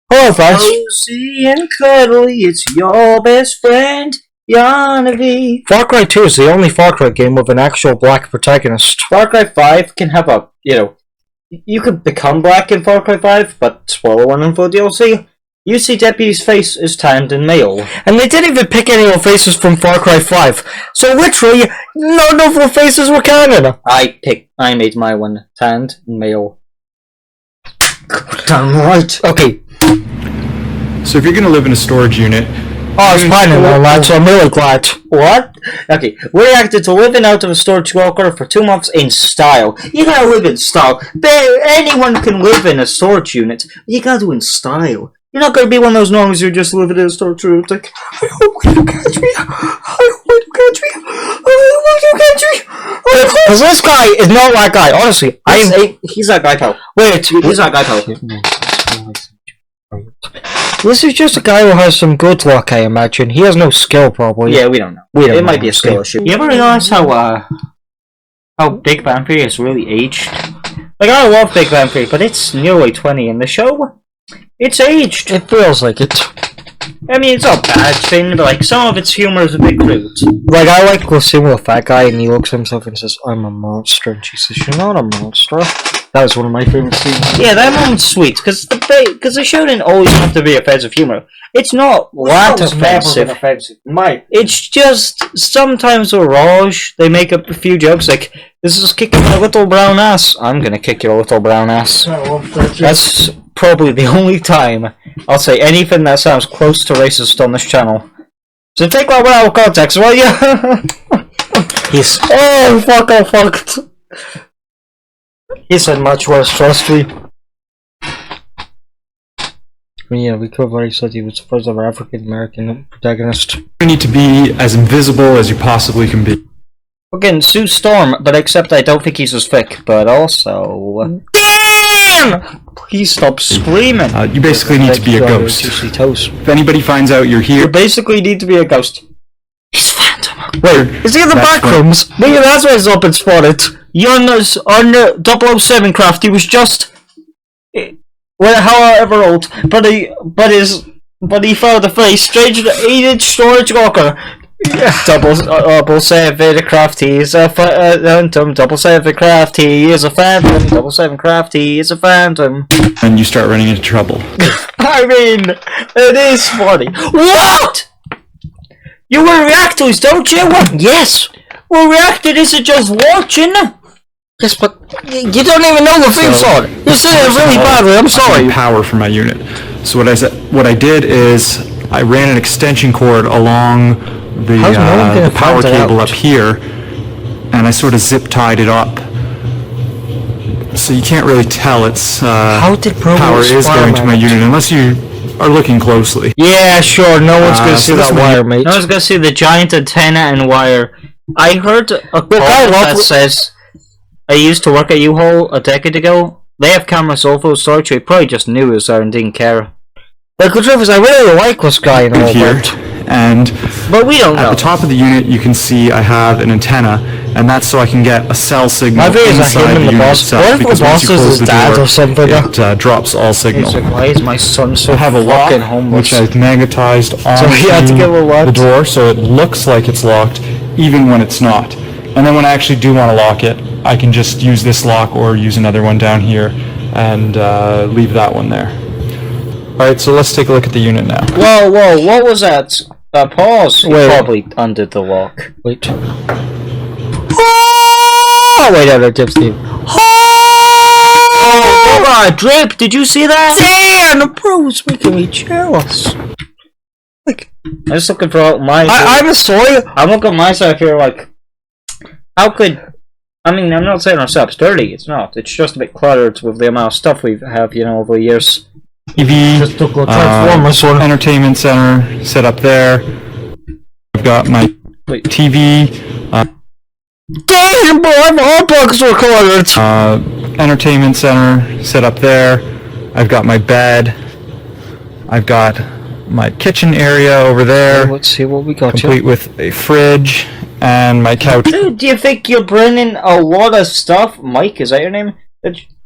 Hello, friends. Cozy and cuddly, it's your best friend, Yanavi. Far Cry 2 is the only Far Cry game with an actual black protagonist. Far Cry 5 can have a, you could become black in Far Cry 5, but spoiler warning for DLC, you see Deputy's face is tanned and male. And they didn't even pick any of the faces from Far Cry 5. So literally, none of the faces were canon. I made my one tanned and male. Damn right. Okay. So if you're gonna live in a storage unit... Oh, it's fine and all that, so I'm really glad. What? Okay, we're acted to living out of a storage locker for 2 months in style. You gotta live in style. Anyone can live in a storage unit. You gotta do it in style. You're not gonna be one of those normies who just live in a storage room. It's like, I hope you catch me. I hope you catch me. I hope you catch me. Because this guy is not that guy, honestly. He's that guy, pal. Wait. He's that guy, pal. This is just a guy who has some good luck, I imagine. He has no skill, probably. Yeah, we don't know. It might be a skill issue. You ever realize how Big Bang Theory is really aged? Like, I love Big Bang Theory, but it's nearly 20 in the show. It's aged. It feels like it. I mean, it's not a bad thing, but like, some of its humor is a bit crude. Like, I like the scene with that guy, and he looks at himself and says, I'm a monster, and she says, you're not a monster. That was one of my favorite scenes. Yeah, that moment's sweet, because the show didn't always have to be offensive humor. It's not that offensive. It's just, sometimes with Raj, they make up a few jokes, like, this is kicking my little brown ass. I'm gonna kick your little brown ass. That's probably the only time I'll say anything that sounds close to racist on this channel. So take that out of context, will you? He's... Oh, fuck, I fucked. He said much worse, trust me. Yeah, we covered what he said he was the first ever African-American protagonist. You need to be as invisible as you possibly can be. Again, Sue Storm, but except I don't think he's as thick, but also... Damn! Please stop screaming. You basically need to be a ghost. If anybody finds out you're here... You basically need to be a ghost. He's Phantom. Wait, is he in the back rooms? Maybe that's why he's up and spotted. Yona's on the 007 craft, he was just... Well, however old, but he found a face, strange 8-inch storage locker. 007 craft, he is a phantom. 007 craft, he is a phantom. 007 craft, he is a phantom. And you start running into trouble. I mean, it is funny. What? You will react to us, don't you? What? Yes. Well, reacting isn't just watching. Yes, but you don't even know the theme song. You're saying it really badly. I'm sorry. Power for my unit. So what I did is I ran an extension cord along the power cable up here, and I sort of zip tied it up. So you can't really tell it's how did power is going to my unit unless you are looking closely. Yeah, sure. No one's gonna see that wire, mate. No one's gonna see the giant antenna and wire. I heard a quote that says, I used to work at U-Haul a decade ago. They have cameras all over the storage, so he probably just knew it was there and didn't care. The good truth is, I really like this guy and all that. And but we don't know. At the top of the unit, you can see I have an antenna, and that's so I can get a cell signal inside the unit itself. Because once you close the door, or something, it drops all signal. Like, why is my son so I have a lock, which I've magnetized onto the door, so it looks like it's locked, even when it's not. And then when I actually do want to lock it, I can just use this lock or use another one down here and leave that one there. Alright, so let's take a look at the unit now. Whoa, what was that? Pause. Wait. Probably undid the lock. Wait. Oh, wait, no, Steve. Oh, drip, did you see that? Damn, the bro's making me jealous. Like, I'm just looking for my... I'm sorry. I'm looking at my side here, like... How could... I mean, I'm not saying our setup's dirty, it's not. It's just a bit cluttered with the amount of stuff we have, over the years. TV, entertainment center set up there. I've got my TV. Damn, boy, my hot box were cluttered. Entertainment center set up there. I've got my bed. I've got my kitchen area over there. Let's see what we got. Complete with a fridge and my couch. Dude, do you think you're bringing a lot of stuff? Mike, is that your name?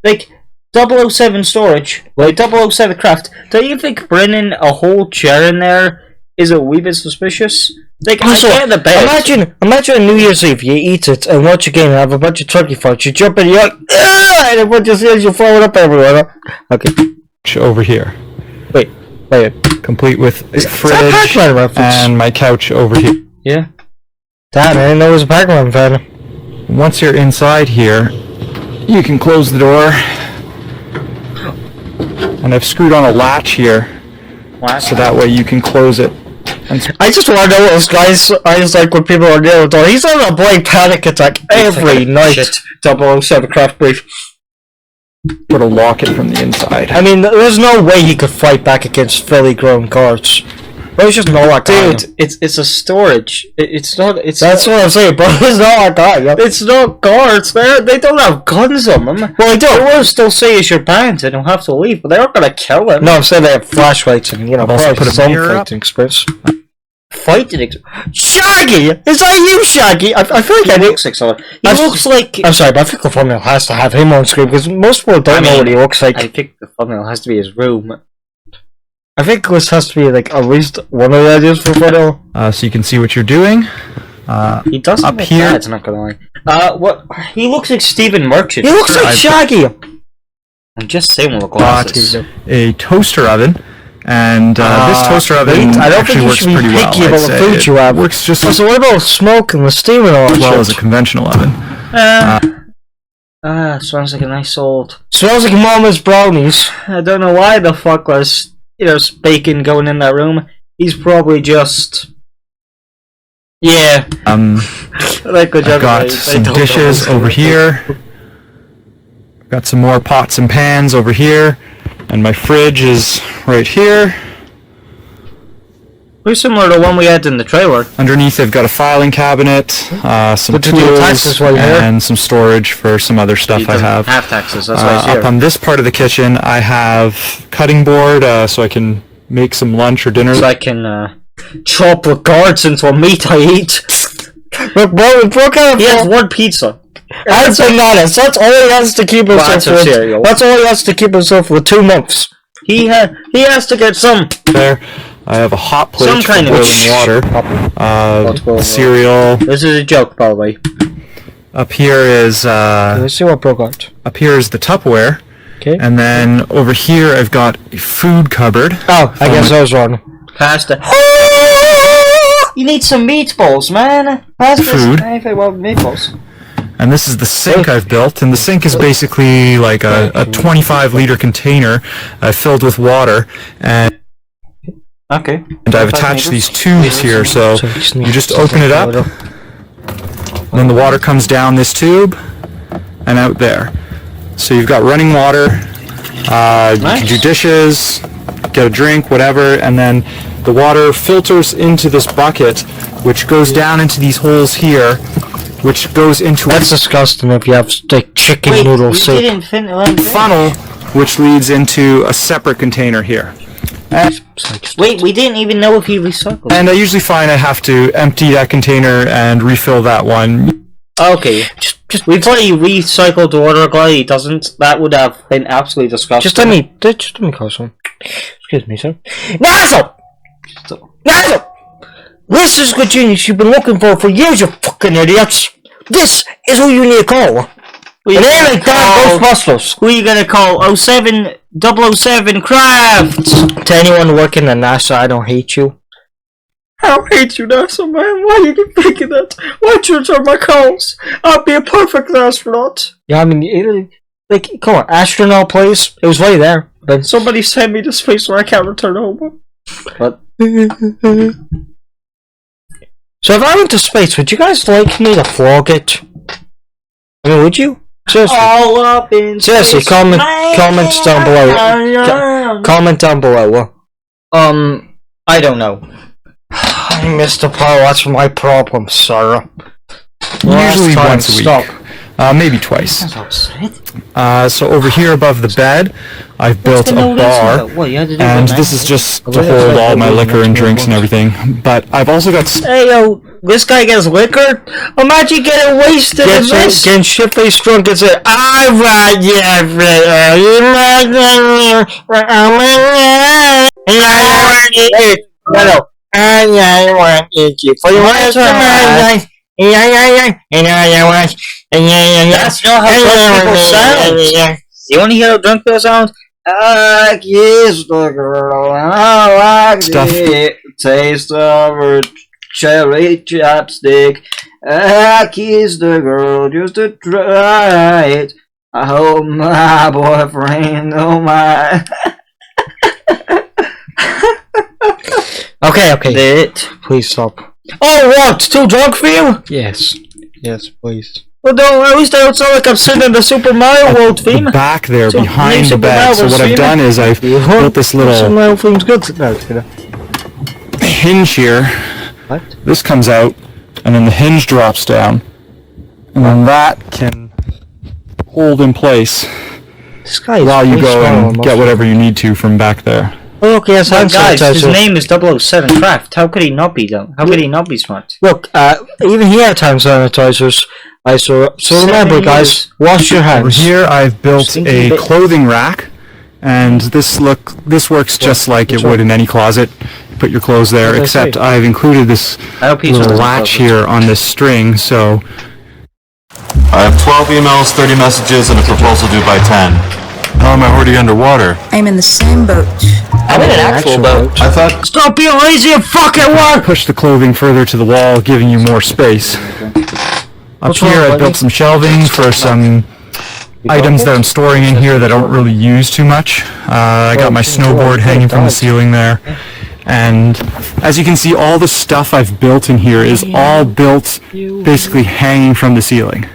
Like 007 storage, like 007 craft. Do you think bringing a whole chair in there is a wee bit suspicious? Like, Also, I get the bed. imagine on New Year's Eve you eat it and watch a game and have a bunch of turkey farts. You jump in, you're like, and a bunch of things you throw it up everywhere. Okay. Over here. Wait. Complete with a Is fridge that Pac-Man reference? and my couch over here. Yeah. Damn, I didn't know it was a Pac-Man fan. Once you're inside here, you can close the door. And I've screwed on a latch here, so that way you can close it. I just want to know what this guy's eyes like when people are near the door. He's on a blind panic attack every night. Shit. 007 craft brief. Put a lock it from the inside. I mean, there's no way he could fight back against fully grown guards. There's just no like Dude, it's a storage. It's not. That's what I'm saying, bro. It's not like that. Yep. It's not guards. They don't have guns on them. Well, they do. They will still say it's your band and they'll have to leave, but they aren't gonna kill him. No, I'm saying they have flashlights and, you know, also probably put a some mirror up. fighting experience. Shaggy! Is that you, Shaggy? I feel like I He do. looks like someone. He looks like. I'm sorry, but I think the thumbnail has to have him on screen because most people don't know what he looks like. I think the thumbnail has to be his room. I think this has to be like at least one of the ideas for photo. So you can see what you're doing. He doesn't Up look here- bad, it's not gonna lie. What? He looks like Stephen Merchant. He looks like I've- Shaggy. I'm just saying with the Got glasses. a toaster oven, and this toaster oven I don't actually think you works should be pretty well. picky I'd about the say. food It you have. works just So what about smoke and the steam and all that as well shit? as a conventional oven. Sounds like a nice old. Smells like Mama's brownies. I don't know why the fuck was bacon going in that room. He's probably just. Yeah. Like I've got some dishes over here. Got some more pots and pans over here, and my fridge is right here. Pretty similar to the one we had in the trailer. Underneath, I've got a filing cabinet, some But to do your taxes tools, while you're here? and some storage for some other stuff He I doesn't have. have taxes, that's why he's Up here. on this part of the kitchen, I have cutting board, so I can make some lunch or dinner. So I can chop the guards into a meat I eat. Look, bro, we broke out He has one pizza. and bananas. That's all he has to keep himself Lots of with. cereal. That's all he has to keep himself with 2 months. He has to get some. There, I have a hot plate Some for kind of- boiling water, cereal. This is a joke, by the way. Up here is Let's see what broke out. up here is the Tupperware, Okay. and then over here I've got a food cupboard. Oh, I guess I was wrong. Pasta. You need some meatballs, man. Pasta's Food. anything about meatballs. And this is the sink I've built, and the sink is basically like a 25-liter container filled with water, and Okay. I've attached these tubes here, so you just open it up, and then the water comes down this tube and out there. So you've got running water, you can do dishes, get a drink, whatever, and then the water filters into this bucket, which goes down into these holes here, which goes into That's disgusting if you have like chicken noodle you soup. didn't finish. funnel, which leads into a separate container here. Wait, we didn't even know if he recycled. And I usually find I have to empty that container and refill that one. Okay, we thought he recycled the water guy. He doesn't. That would have been absolutely disgusting. Just let me call some. Excuse me, sir. Nazzle! Nazzle! This is the genius you've been looking for years, you fucking idiots! This is who you need to call! Who you And gonna then like damn call? Ghostbusters! Who are you gonna call? 007 Crafts! To anyone working at NASA, I don't hate you. I don't hate you, NASA man. Why you keep thinking that? Why'd you return my calls? I'll be a perfect astronaut. Yeah, I mean, like, come on, astronaut place? It was right there. But Somebody send me to space where I can't return home. What? So if I went to space, would you guys like me to vlog it? I mean, would you? Seriously. All up in Seriously, space. comments down below. Comment down below. I don't know. I missed the power. That's my problem, sir. Usually time, once a week. stop. Maybe twice. That's upset. So over here above the bed, I've built a bar, and this is just to hold all my liquor and drinks and everything. But I've also got Hey yo, this guy gets liquor. Imagine getting wasted in this. Getting shit-faced drunk and say, I want you That's not how drunk people sound. You want to hear how drunk people sound? I kissed the girl and I liked it. Taste of her cherry chapstick. I kissed the girl just to try it. I hope my boyfriend don't mind. Okay. Please stop. Oh, what? Too drunk for you? Yes, please. Well, no, at least I don't sound like I'm sitting in the Super Mario World theme. Back there, behind the bed. So what I've done is I've built this little Super Mario theme's good. hinge here. What? This comes out, and then the hinge drops down, and then that can hold in place This guy is while you way go smaller and than get most. whatever you need to from back there. Oh, look, he has hand Guys, his sanitizer. name is 007 Craft. How could he not be dumb? How could he not be smart? Look, even he had hand sanitizers. So remember, 7 guys, years. wash your Over hands. here, I've built Stinky a bit. clothing rack, and this works just like it would in any closet. You put your clothes there, What did I except say? I've included this I hope he's little one of those latch closets. here on this string, so I have 12 emails, 30 messages, and a proposal due by 10. How am I already underwater? I'm in the same boat. I'm in an actual boat. I thought... Stop being lazy and fucking work! push the clothing further to the wall, giving you more space. Up What's here, wrong, I buddy? built some shelving for some items that I'm storing in here that I don't really use too much. I got my snowboard hanging from the ceiling there. And as you can see, all the stuff I've built in here is all built basically hanging from the ceiling.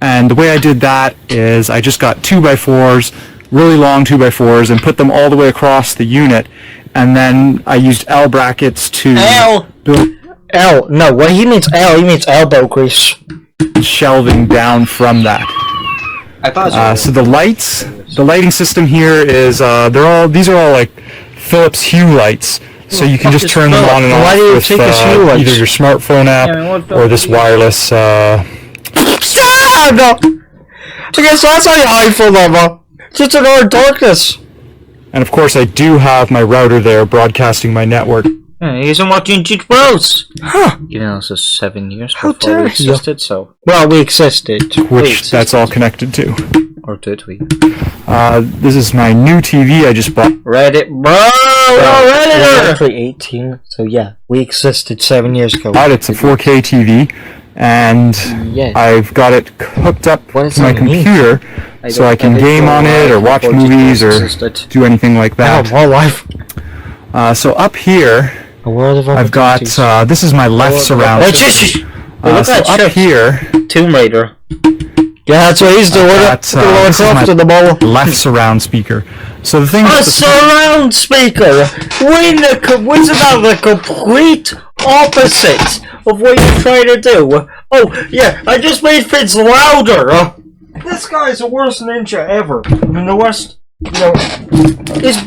And the way I did that is I just got 2x4s, really long 2x4s, and put them all the way across the unit. And then I used L brackets to L. build L. No, what he means L, he means elbow grease. shelving down from that. I thought So the lighting system here is these are all like Philips Hue lights, so you can just turn them on and off Why do you with take this Hue lights? either your smartphone app Yeah, I mean, what or this wireless. I guess that's how you hide from them, just ignore darkness. And of course, I do have my router there broadcasting my network. he isn't watching Cheat Bros. Huh. Even though this is 7 years How before we dare you. existed, so... Well, we existed. Which that's all connected to. Or did we? This is my new TV I just bought. Reddit, bro! We're Redditor! actually 18, so yeah, we existed 7 years ago. It's a 4K TV, and Yeah. I've got it hooked up What does to my that mean? computer, so I can game on it or watch movies or do anything like that. More life. So up here, A world of I've got, opportunities. this is my left surround. Look So at that up shit. here, Tomb Raider. Yeah, that's what he's doing. this is my To the ball. left surround speaker. So the thing A is, surround speaker! Isn't that the complete opposite of what you're trying to do? Oh, yeah, I just made things louder! This guy's the worst ninja ever. I mean, the worst. You know,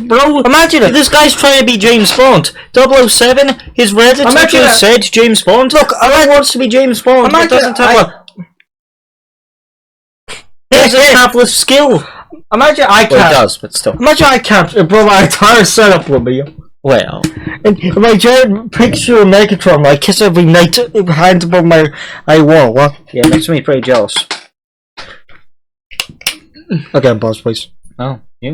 Bro, imagine it. This guy's trying to be James Bond. 007, his Reddit Imagine just that. said James Bond. Look, I wants to be James Bond, but Imagine doesn't have doesn't have the skill. imagine I Well, can't. it does, but still. Imagine I can't bring my entire setup with me. Well, And my giant picture of Megatron, I kiss every night, hand above my wall. What? yeah, makes me pretty jealous. Again, pause, please. Oh, you?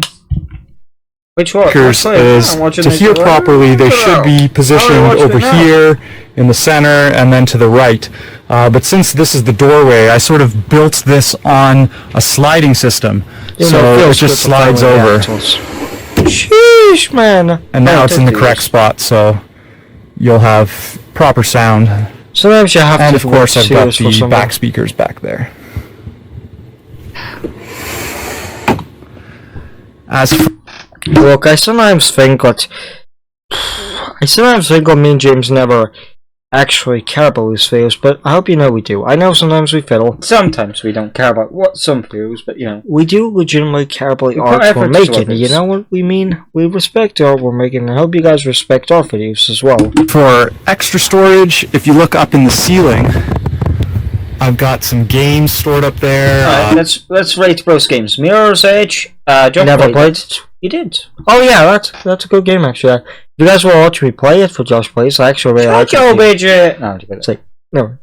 Which one? speakers is to hear properly, they should be positioned over here in the center and then to the right. But since this is the doorway, I sort of built this on a sliding system, so it just slides over. Sheesh, man. And now it's in the correct spot, so you'll have proper sound. Sometimes you have And to. of course, I've got serious for the something. back speakers back there. As for Look, I sometimes think that me and James never actually care about these videos, but I hope you know we do. I know sometimes we fiddle. Sometimes we don't care about what some videos, but you know. We do legitimately care about the We put art we're effort to making. others. You know what we mean? We respect the art we're making, and I hope you guys respect our videos as well. For extra storage, if you look up in the ceiling, I've got some games stored up there. Let's rate Bros Games. Mirror's Edge. John Never played it. You did. Oh yeah, that's a good game actually. If you guys will watch me play it for Josh Plays, I actually really like Joe it. Badger. No, It's like, no.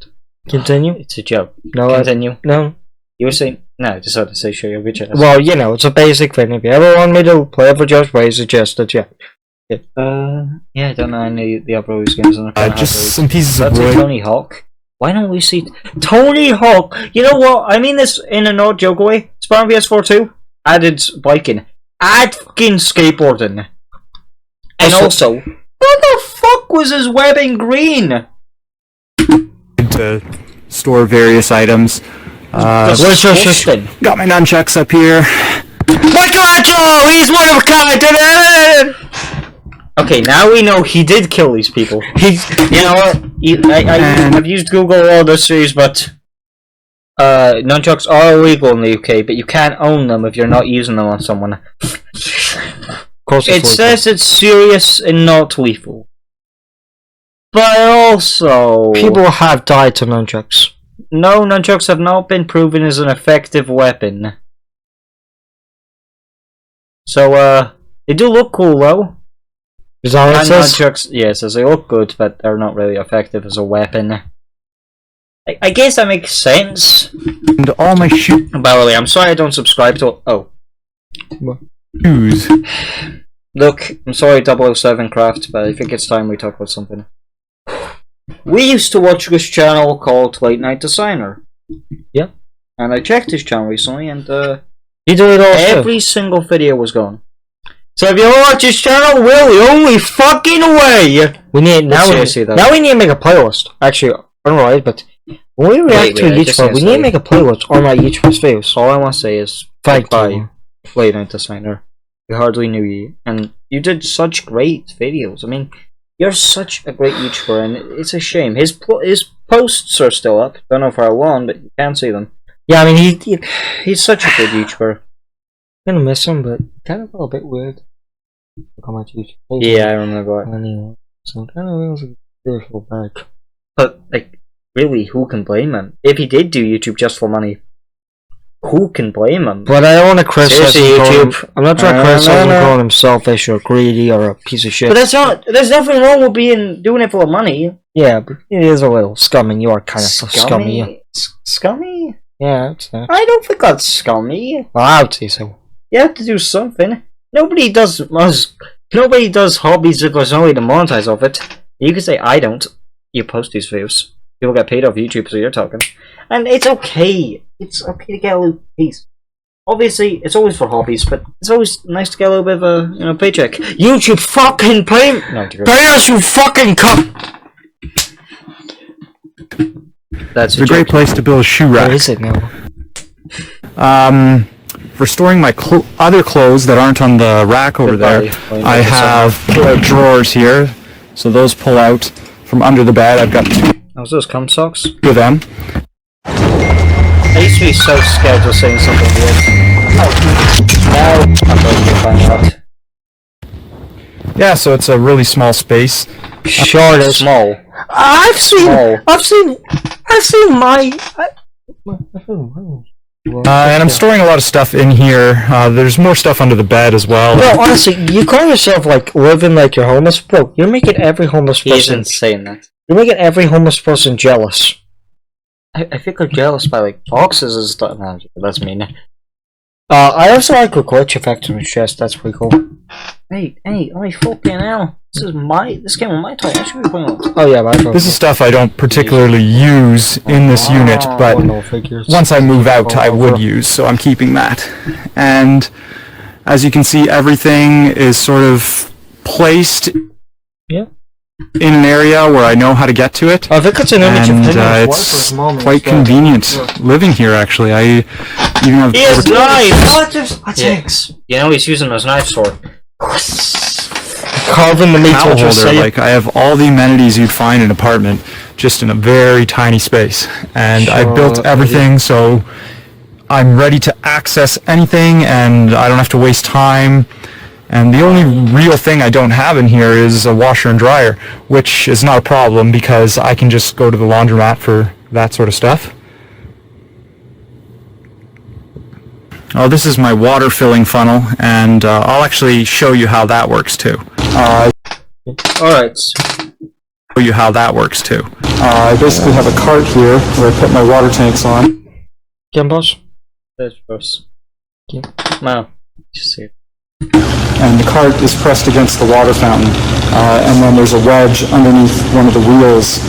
Continue? it's a joke. No, Continue. no. You were saying no. Just had to say show your bitch. Well, you know, it's a basic thing. If you ever want me to play it for Josh Plays, suggest it, yeah. Yeah, I don't know any of the other Bros games on the Just some pieces of That's wood. Tony Hawk. Why don't we see Tony Hawk? You know what? I mean this in a not joke way. Spawn PS4 2 added biking, add fucking skateboarding, and also, what the fuck was his webbing green? To store various items. Disgusting. Got my nunchucks up here. Michelangelo! He's one of a kind! Okay, now we know he did kill these people. You know what? I've used Google all this series, but nunchucks are illegal in the UK, but you can't own them if you're not using them on someone. Of course It says it's serious and not lethal. But also... people have died to nunchucks. No, nunchucks have not been proven as an effective weapon. So, they do look cool though. Is that what it says? Nunchucks, yeah, it says they look good, but they're not really effective as a weapon. I guess that makes sense. And all my shoes. By the way, I'm sorry I don't subscribe to... Oh. Look, I'm sorry 007 Craft, but I think it's time we talk about something. We used to watch this channel called Late Night Designer. Yeah. And I checked his channel recently, and You do it all every single video was gone. So if you watch his channel, Will, the only fucking way! We need now. Seriously, though. Now we need to make a playlist. Actually, alright, but when we react to I YouTuber, just we need need to to make a playlist on our YouTuber's videos. All I want to say is, Thank goodbye, you. Late Night Designer. We hardly knew you, and you did such great videos. I mean, you're such a great YouTuber, and it's a shame. His posts are still up. Don't know for how long, but you can't see them. Yeah, I mean, He's such a good YouTuber. I'm gonna miss him, but kind of a little bit weird. Look how much YouTube. Yeah, I remember that. Anyway, so kind of feels like a beautiful back. But, like, really, who can blame him? If he did do YouTube just for money, who can blame him? But I don't want to criticize Seriously, him. YouTube. I'm not trying to criticize him No. calling him selfish or greedy or a piece of shit. But that's not. There's nothing wrong with doing it for money. Yeah, but it is a little scummy. You are kind of scummy. Scummy? Yeah, I'd say. I don't think that's scummy. Well, I would say so. You have to do something. Nobody does hobbies if there's no way to monetize off it. You can say I don't. You post these videos. People get paid off YouTube, so you're talking. And it's okay. It's okay to get a little piece. Obviously, it's always for hobbies, but it's always nice to get a little bit of a paycheck. YouTube fucking pay us, you fucking cunt! That's It's a great place to build a shoe rack. What is it now? For storing my other clothes that aren't on the rack over there, I have pull-out drawers here. So those pull out from under the bed. I've got two How's those cum socks? of them. I used to be so scared of saying something weird. Now I'm going to find out. Yeah, so it's a really small space. Short as Small. I've seen my. And I'm storing a lot of stuff in here. There's more stuff under the bed as well. Bro, honestly, you call yourself like living like you're homeless, bro. You're making every homeless He person. isn't saying that. You're making every homeless person jealous. I think I'm jealous by like boxes and stuff. No, that's mean. I also like a glitch effect on his chest. That's pretty cool. Hey, oh fucking hell! This game on my toy. I should be playing with. Oh yeah, my This is stuff I don't particularly use in this unit, but once I move out, I would use, so I'm keeping that. And as you can see, everything is sort of placed in an area where I know how to get to it. I think it's an image of him and his wife or it's his mom. quite convenient living here, actually. I even have He has knives! Thanks. You know he's using his knife sword. Carving the meat towel just holder. say Like, I have all the amenities you'd find in an apartment. just in a very tiny space. And I built everything so I'm ready to access anything and I don't have to waste time. And the only real thing I don't have in here is a washer and dryer, which is not a problem because I can just go to the laundromat for that sort of stuff. Oh, this is my water filling funnel, and I'll actually show you how that works too. Alright. Show you how that works too. I basically have a cart here where I put my water tanks on. Boss? That's gross. No. Just see it. And the cart is pressed against the water fountain, and then there's a wedge underneath one of the wheels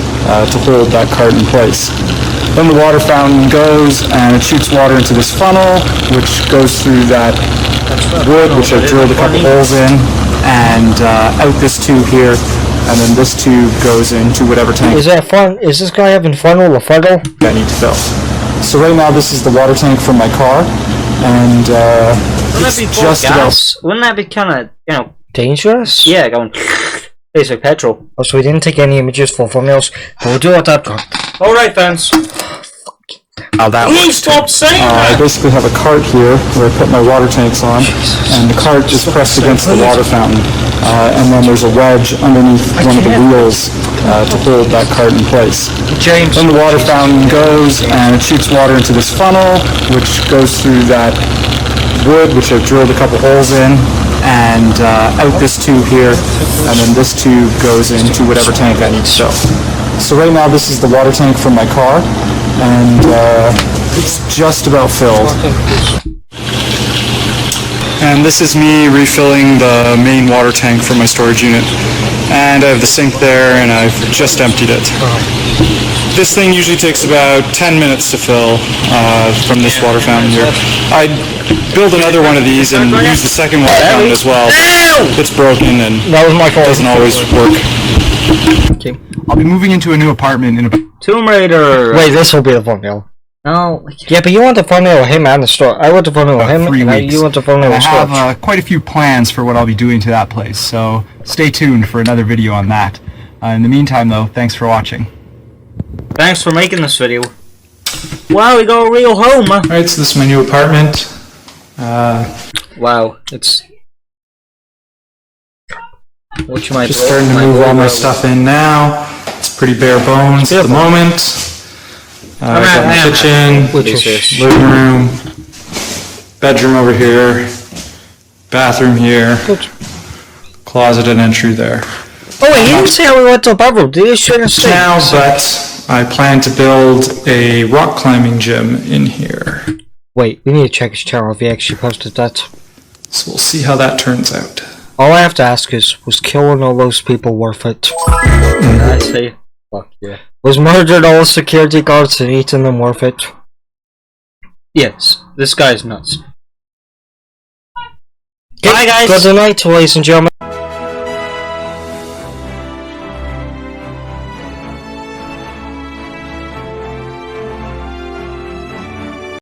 to hold that cart in place. Then the water fountain goes and it shoots water into this funnel, which goes through that wood, which I've drilled a couple holes in, and out this tube here, and then this tube goes into whatever tank. Is that fun? Is this guy having fun with a funnel? I need to fill. So right now this is the water tank from my car, and Wouldn't that be kind of, you know, dangerous? Yeah, going. Tastes like petrol. Oh, so we didn't take any images for thumbnails, but we'll do it that time. Alright, fans. How that works. Stop saying that! I basically have a cart here where I put my water tanks on, and the cart is pressed against the water fountain, and then there's a wedge underneath one of the wheels to hold that cart in place. James. Then the water fountain goes and it shoots water into this funnel, which goes through that wood, which I've drilled a couple holes in, and out this tube here, and then this tube goes into whatever tank I need to fill. So right now this is the water tank from my car, and it's just about filled. And this is me refilling the main water tank for my storage unit. And I have the sink there, and I've just emptied it. This thing usually takes about 10 minutes to fill from this water fountain here. I build another one of these and use the second water fountain as well. It's broken and doesn't always work. Okay. I'll be moving into a new apartment in about... Tomb Raider! Wait, this will be the thumbnail. No. Yeah, but you want the thumbnail of him and the store. I want the thumbnail of him, 3 and weeks. you want the thumbnail of I storage. have quite a few plans for what I'll be doing to that place, so stay tuned for another video on that. In the meantime, though, thanks for watching. Thanks for making this video. Wow, we got a real home, huh? Alright, so this is my new apartment. Wow, it's... What you might Just starting to move all my stuff in now. It's pretty bare bones at the moment. I got my kitchen, living room, bedroom over here, bathroom here, closet and entry there. Oh wait, you didn't say how we went to a bedroom. Did you should have said now, but I plan to build a rock climbing gym in here. Wait, we need to check his channel if he actually posted that. So we'll see how that turns out. All I have to ask is, was killing all those people worth it? I say, fuck yeah. Was murdering all the security guards and eating them worth it? Yes, this guy's nuts. Bye guys! Good night, ladies and gentlemen.